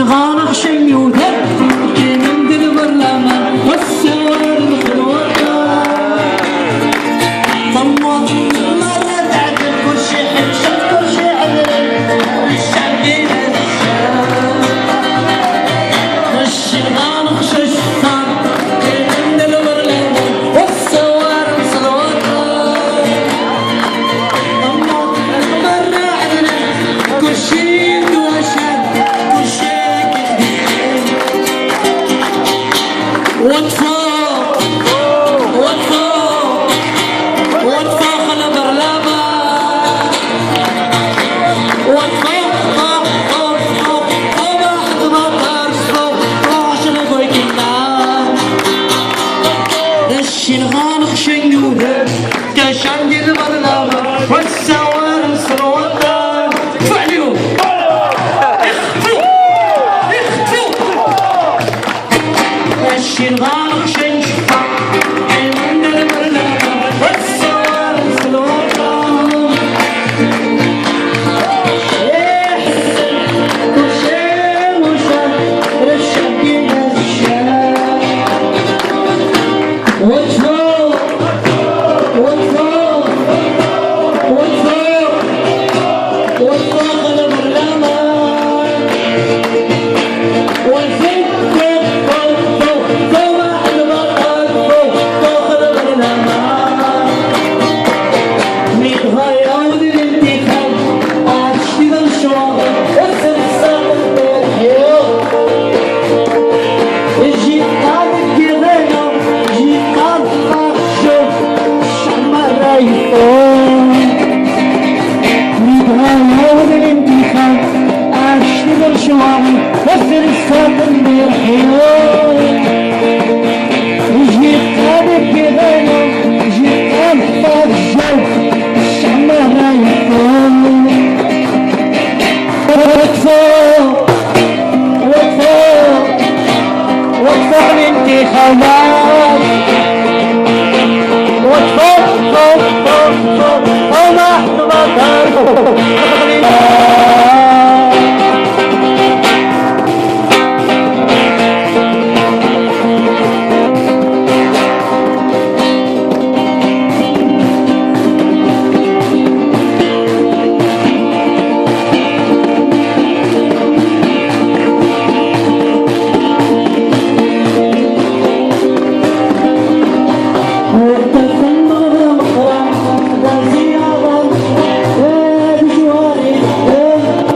الغارق شيودة من البرلمان والسوار الخلوة طموط مرة تعدل كل شي حجة كل شي عدل الشعبين خش الغارق ششتان من البرلمان والسوار الخلوة طموط مرة عدل كل شي وطفاء وطفاء وطفاء خلا برلمان وطفاء طاق طاق طاق طبح طبق صوب طاشن بويكنا دش الغانق شنيوده كشان دي البرلمان والسوار الصروات فعليهم اختفوا الغارق شنشفا من البرلمان والسوار الخلوطان يحسن كل شيء وشان رشاقين الشام وطفوق وطفوق وطفوق وطفوق البرلمان والفكر الانتخابات وتفوق فوق فوق فوق وما احتمال